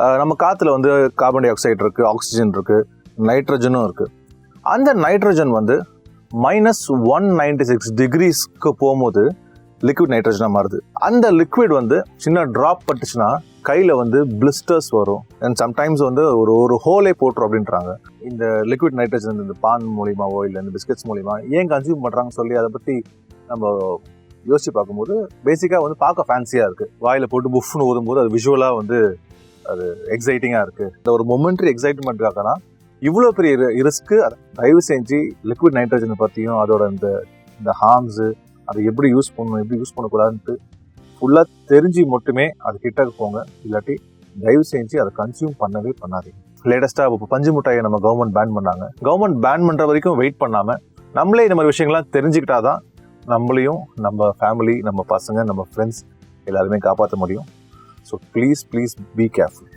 நம்ம காற்றுல வந்து கார்பன் டை ஆக்சைடு இருக்குது, ஆக்சிஜன் இருக்குது, நைட்ரஜனும் இருக்குது. அந்த நைட்ரஜன் வந்து -196 டிகிரிஸ்க்கு போகும்போது லிக்விட் நைட்ரஜனாக மாறுது. அந்த லிக்விட் வந்து சின்ன ட்ராப் பட்டுச்சுன்னா கையில் வந்து பிளிஸ்டர்ஸ் வரும் அண்ட் சம்டைம்ஸ் வந்து ஒரு ஹோலே போட்டுரும் அப்படின்றாங்க. இந்த லிக்விட் நைட்ரஜன் இந்த பான் மூலியமாவோ இல்லை இந்த பிஸ்கெட்ஸ் மூலியமா ஏன் கன்சியூம் பண்ணுறாங்கன்னு சொல்லி அதை பற்றி நம்ம யோசிச்சு பார்க்கும்போது பேசிக்காக வந்து பார்க்க ஃபேன்சியாக இருக்குது. வாயில் போட்டு புஃப்னு ஊதும்போது அது விஷுவலாக வந்து அது எக்ஸைட்டிங்காக இருக்குது. இந்த ஒரு மொமெண்ட்ரி எக்ஸைட்மெண்ட்காகனா இவ்வளோ பெரிய ரிஸ்க்கு தயவு செஞ்சு லிக்விட் நைட்ரஜனை பற்றியும் அதோட இந்த ஹார்ம்ஸு அதை எப்படி யூஸ் பண்ணணும் எப்படி யூஸ் பண்ணக்கூடாதுன்ட்டு ஃபுல்லாக தெரிஞ்சு மட்டுமே அது கிட்ட போங்க. இல்லாட்டி தயவு செஞ்சு அதை கன்சியூம் பண்ணவே பண்ணாதீங்க. லேட்டஸ்ட்டாக இப்போ பஞ்சு மிட்டாயை நம்ம கவர்மெண்ட் பேன் பண்ணாங்க. கவர்மெண்ட் பேன் பண்ணுற வரைக்கும் வெயிட் பண்ணாமல் நம்மளே இந்த மாதிரி விஷயங்கள்லாம் தெரிஞ்சுக்கிட்டாதான் நம்மளையும் நம்ம ஃபேமிலி நம்ம பசங்க நம்ம ஃப்ரெண்ட்ஸ் எல்லாருமே காப்பாற்ற முடியும். So please be careful.